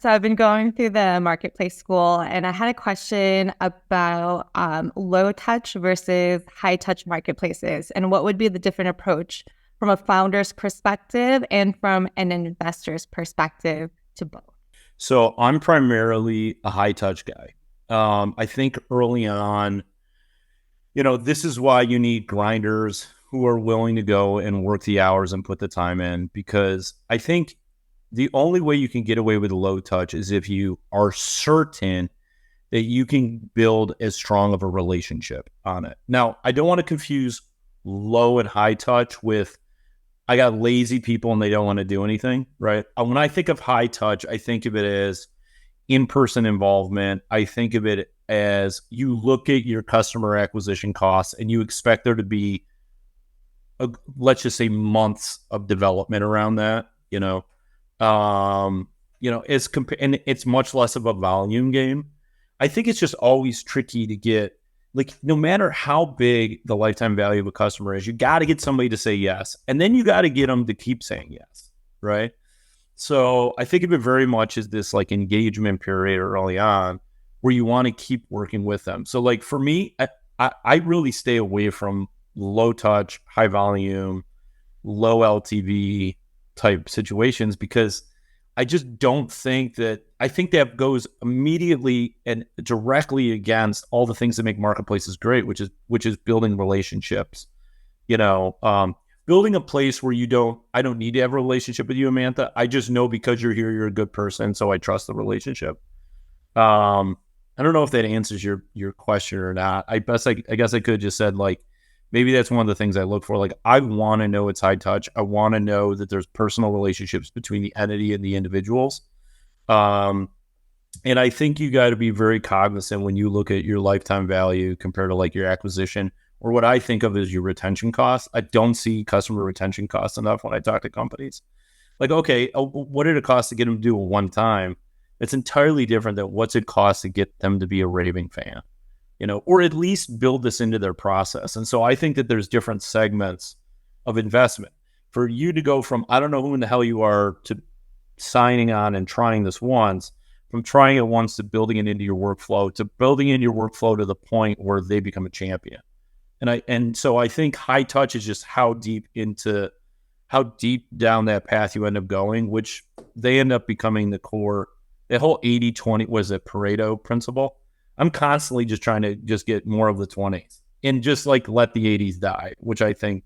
So I've been going through the marketplace school and I had a question about low touch versus high touch marketplaces and what would be the different approach from a founder's perspective and from an investor's perspective to both. So I'm primarily a high touch guy. I think early on, this is why you need grinders who are willing to go and work the hours and put the time in, because I think the only way you can get away with low touch is if you are certain that you can build as strong of a relationship on it. Now, I don't want to confuse low and high touch with I got lazy people and they don't want to do anything, right? When I think of high touch, I think of it as in-person involvement. I think of it as you look at your customer acquisition costs and you expect there to be, let's just say, months of development around that, and it's much less of a volume game. I think it's just always tricky to get, like, no matter how big the lifetime value of a customer is, you got to get somebody to say yes. And then you got to get them to keep saying yes. Right. So I think of it very much as this like engagement period early on where you want to keep working with them. So like for me, I really stay away from low touch, high volume, low LTV type situations because I just don't think that, I think that goes immediately and directly against all the things that make marketplaces great, which is building relationships, building a place where I don't need to have a relationship with you, Amantha. I just know because you're here, you're a good person. So I trust the relationship. I don't know if that answers your question or not. I guess I could have just said like, maybe that's one of the things I look for. Like, I want to know it's high touch. I want to know that there's personal relationships between the entity and the individuals. And I think you got to be very cognizant when you look at your lifetime value compared to like your acquisition, or what I think of as your retention costs. I don't see customer retention costs enough when I talk to companies. Like, okay, what did it cost to get them to do it one time? It's entirely different than what's it cost to get them to be a raving fan. Or at least build this into their process. And so I think that there's different segments of investment for you to go from, I don't know who in the hell you are, to signing on and trying this once, from trying it once to building it into your workflow, to building in your workflow to the point where they become a champion. And so I think high touch is just how deep down that path you end up going, which they end up becoming the core, the whole 80-20, was it Pareto principle? I'm constantly just trying to just get more of the 20s and just like let the 80s die, which I think,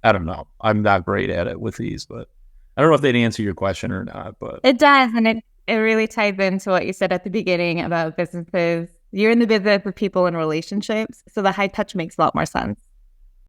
I don't know. I'm not great at it with these, but I don't know if they'd answer your question or not, but It does. And it really ties into what you said at the beginning about businesses. You're in the business of people and relationships. So the high touch makes a lot more sense.